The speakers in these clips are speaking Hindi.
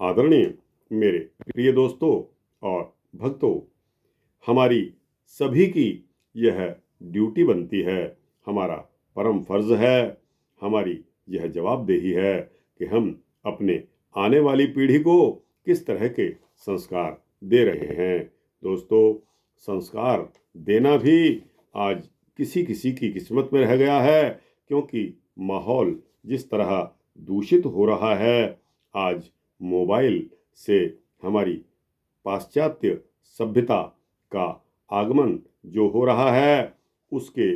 आदरणीय मेरे प्रिय दोस्तों और भक्तों, हमारी सभी की यह ड्यूटी बनती है, हमारा परम फर्ज है, हमारी यह जवाबदेही है कि हम अपने आने वाली पीढ़ी को किस तरह के संस्कार दे रहे हैं। दोस्तों, संस्कार देना भी आज किसी किसी की किस्मत में रह गया है, क्योंकि माहौल जिस तरह दूषित हो रहा है, आज मोबाइल से हमारी पाश्चात्य सभ्यता का आगमन जो हो रहा है, उसके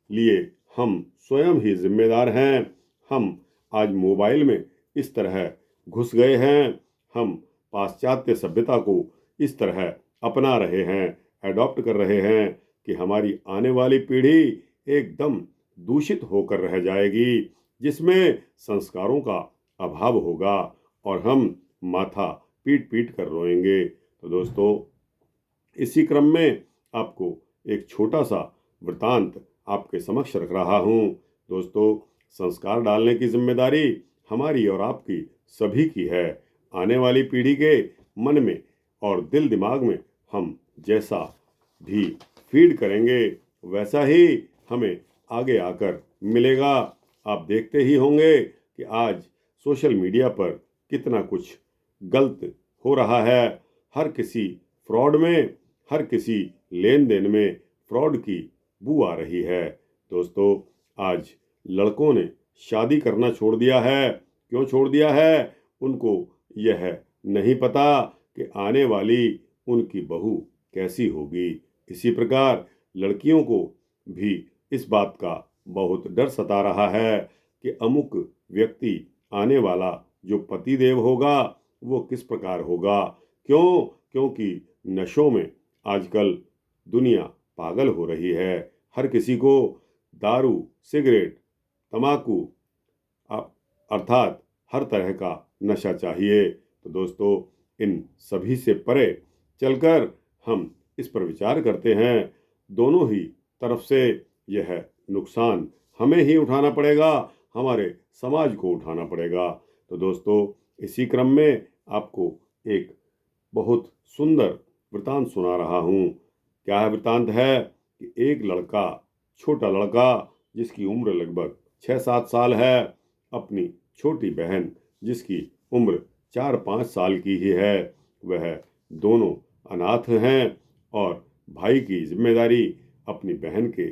लिए हम स्वयं ही जिम्मेदार हैं। हम आज मोबाइल में इस तरह घुस गए हैं, हम पाश्चात्य सभ्यता को इस तरह अपना रहे हैं, एडॉप्ट कर रहे हैं कि हमारी आने वाली पीढ़ी एकदम दूषित होकर रह जाएगी, जिसमें संस्कारों का अभाव होगा और हम माथा पीट पीट कर रोएंगे। तो दोस्तों, इसी क्रम में आपको एक छोटा सा वृतांत आपके समक्ष रख रहा हूँ। दोस्तों, संस्कार डालने की जिम्मेदारी हमारी और आपकी सभी की है। आने वाली पीढ़ी के मन में और दिल दिमाग में हम जैसा भी फीड करेंगे, वैसा ही हमें आगे आकर मिलेगा। आप देखते ही होंगे कि आज सोशल मीडिया पर कितना कुछ गलत हो रहा है। हर किसी फ्रॉड में, हर किसी लेन देन में फ्रॉड की बू आ रही है। दोस्तों, आज लड़कों ने शादी करना छोड़ दिया है। क्यों छोड़ दिया है? उनको यह नहीं पता कि आने वाली उनकी बहू कैसी होगी। इसी प्रकार लड़कियों को भी इस बात का बहुत डर सता रहा है कि अमुक व्यक्ति आने वाला जो पति देव होगा वो किस प्रकार होगा। क्यों? क्योंकि नशों में आजकल दुनिया पागल हो रही है। हर किसी को दारू, सिगरेट, तंबाकू अर्थात हर तरह का नशा चाहिए। तो दोस्तों, इन सभी से परे चलकर हम इस पर विचार करते हैं। दोनों ही तरफ से यह नुकसान हमें ही उठाना पड़ेगा, हमारे समाज को उठाना पड़ेगा। तो दोस्तों, इसी क्रम में आपको एक बहुत सुंदर वृतांत सुना रहा हूँ। क्या है वृतांत? है कि एक लड़का, छोटा लड़का जिसकी उम्र लगभग 6-7 साल है, अपनी छोटी बहन जिसकी उम्र 4-5 साल की ही है, वह दोनों अनाथ हैं और भाई की जिम्मेदारी अपनी बहन के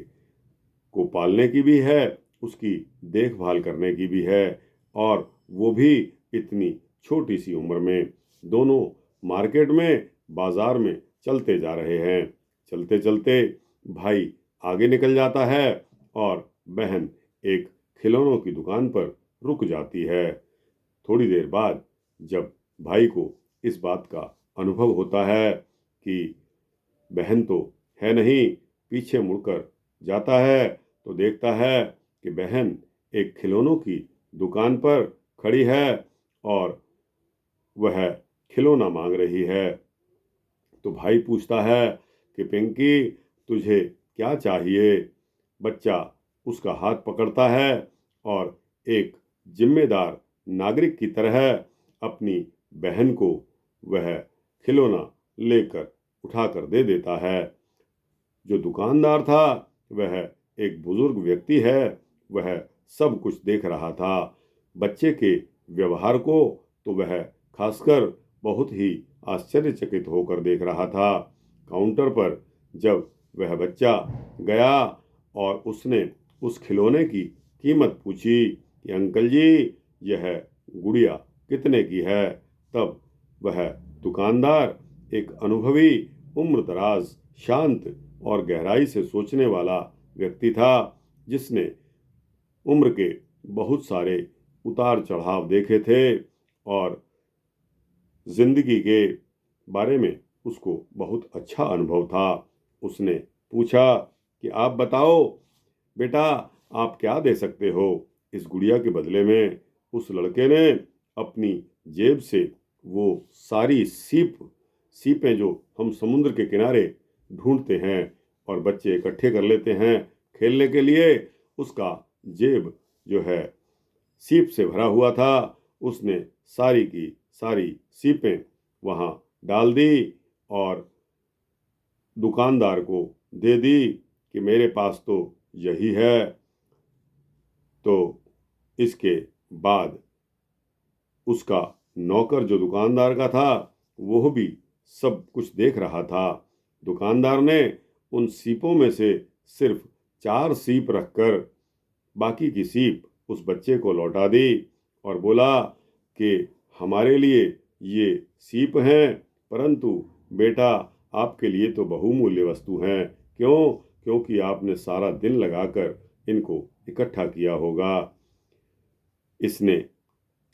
को पालने की भी है, उसकी देखभाल करने की भी है, और वो भी इतनी छोटी सी उम्र में। दोनों मार्केट में, बाजार में चलते जा रहे हैं। चलते चलते भाई आगे निकल जाता है और बहन एक खिलौनों की दुकान पर रुक जाती है। थोड़ी देर बाद जब भाई को इस बात का अनुभव होता है कि बहन तो है नहीं, पीछे मुड़कर जाता है तो देखता है कि बहन एक खिलौनों की दुकान पर खड़ी है और वह खिलौना मांग रही है। तो भाई पूछता है कि पिंकी, तुझे क्या चाहिए? बच्चा उसका हाथ पकड़ता है और एक जिम्मेदार नागरिक की तरह अपनी बहन को वह खिलौना लेकर उठाकर दे देता है। जो दुकानदार था वह एक बुजुर्ग व्यक्ति है, वह सब कुछ देख रहा था। बच्चे के व्यवहार को तो वह खासकर बहुत ही आश्चर्यचकित होकर देख रहा था। काउंटर पर जब वह बच्चा गया और उसने उस खिलौने की कीमत पूछी कि अंकल जी, यह गुड़िया कितने की है, तब वह दुकानदार एक अनुभवी, उम्रदराज, शांत और गहराई से सोचने वाला व्यक्ति था, जिसने उम्र के बहुत सारे उतार चढ़ाव देखे थे और जिंदगी के बारे में उसको बहुत अच्छा अनुभव था। उसने पूछा कि आप बताओ बेटा, आप क्या दे सकते हो इस गुड़िया के बदले में? उस लड़के ने अपनी जेब से वो सारी सीपें जो हम समुद्र के किनारे ढूंढते हैं और बच्चे इकट्ठे कर लेते हैं खेलने के लिए, उसका जेब जो है सीप से भरा हुआ था। उसने सारी की सारी सीपें वहाँ डाल दी और दुकानदार को दे दी कि मेरे पास तो यही है। तो इसके बाद उसका नौकर जो दुकानदार का था वो भी सब कुछ देख रहा था। दुकानदार ने उन सीपों में से सिर्फ 4 सीप रखकर बाकी की सीप उस बच्चे को लौटा दी और बोला कि हमारे लिए ये सीप हैं, परंतु बेटा आपके लिए तो बहुमूल्य वस्तु हैं। क्यों? क्योंकि आपने सारा दिन लगाकर इनको इकट्ठा किया होगा। इसने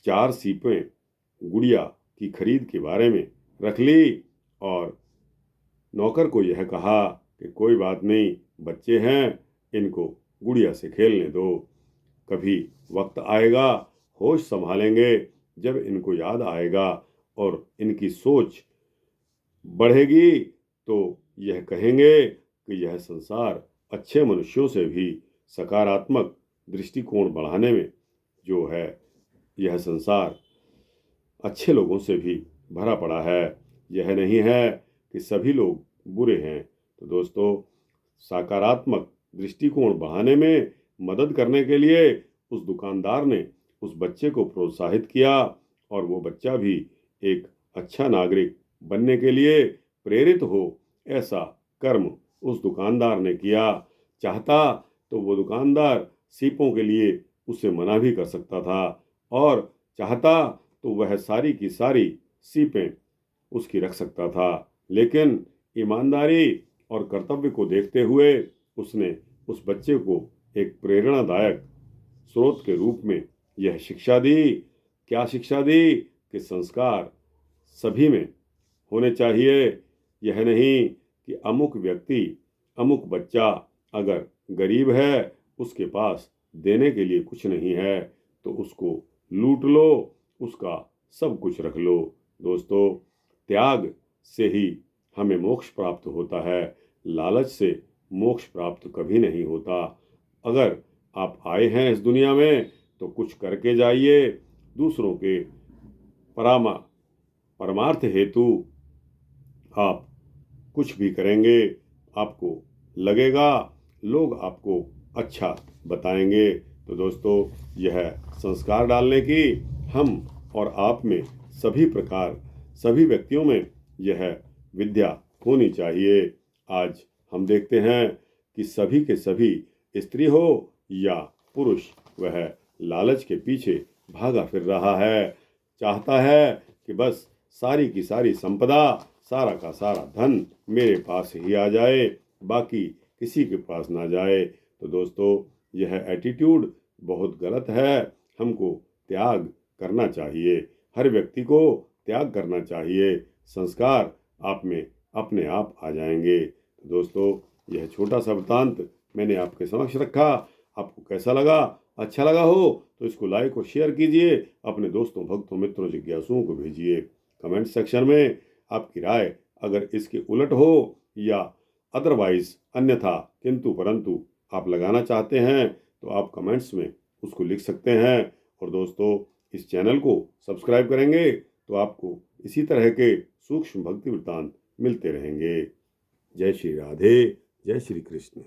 4 सीपें गुड़िया की खरीद के बारे में रख ली और नौकर को यह कहा कि कोई बात नहीं, बच्चे हैं, इनको गुड़िया से खेलने दो। कभी वक्त आएगा, होश संभालेंगे, जब इनको याद आएगा और इनकी सोच बढ़ेगी तो यह कहेंगे कि यह संसार अच्छे मनुष्यों से भी सकारात्मक दृष्टिकोण बढ़ाने में जो है, यह संसार अच्छे लोगों से भी भरा पड़ा है। यह नहीं है कि सभी लोग बुरे हैं। तो दोस्तों, सकारात्मक दृष्टिकोण बढ़ाने में मदद करने के लिए उस दुकानदार ने उस बच्चे को प्रोत्साहित किया और वो बच्चा भी एक अच्छा नागरिक बनने के लिए प्रेरित हो, ऐसा कर्म उस दुकानदार ने किया। चाहता तो वो दुकानदार सीपों के लिए उसे मना भी कर सकता था और चाहता तो वह सारी की सारी सीपें उसकी रख सकता था, लेकिन ईमानदारी और कर्तव्य को देखते हुए उसने उस बच्चे को एक प्रेरणादायक स्रोत के रूप में यह शिक्षा दी। क्या शिक्षा दी? कि संस्कार सभी में होने चाहिए। यह नहीं कि अमुक व्यक्ति, अमुक बच्चा अगर गरीब है, उसके पास देने के लिए कुछ नहीं है, तो उसको लूट लो, उसका सब कुछ रख लो। दोस्तों, त्याग से ही हमें मोक्ष प्राप्त होता है, लालच से मोक्ष प्राप्त कभी नहीं होता। अगर आप आए हैं इस दुनिया में तो कुछ करके जाइए। दूसरों के परमार्थ हेतु आप कुछ भी करेंगे, आपको लगेगा लोग आपको अच्छा बताएंगे। तो दोस्तों, यह संस्कार डालने की हम और आप में सभी व्यक्तियों में यह विद्या होनी चाहिए। आज हम देखते हैं कि सभी के सभी, स्त्री हो या पुरुष, वह लालच के पीछे भागा फिर रहा है। चाहता है कि बस सारी की सारी संपदा, सारा का सारा धन मेरे पास ही आ जाए, बाकी किसी के पास ना जाए। तो दोस्तों, यह एटीट्यूड बहुत गलत है। हमको त्याग करना चाहिए, हर व्यक्ति को त्याग करना चाहिए। संस्कार आप में अपने आप आ जाएंगे। तो दोस्तों, यह छोटा सा वृत्तांत मैंने आपके समक्ष रखा। आपको कैसा लगा? अच्छा लगा हो तो इसको लाइक और शेयर कीजिए, अपने दोस्तों, भक्तों, मित्रों, जिज्ञासुओं को भेजिए। कमेंट सेक्शन में आपकी राय अगर इसके उलट हो या अदरवाइज, अन्यथा, किंतु परंतु आप लगाना चाहते हैं तो आप कमेंट्स में उसको लिख सकते हैं। और दोस्तों, इस चैनल को सब्सक्राइब करेंगे तो आपको इसी तरह के सूक्ष्म भक्ति वृत्तांत मिलते रहेंगे। जय श्री राधे, जय श्री कृष्ण।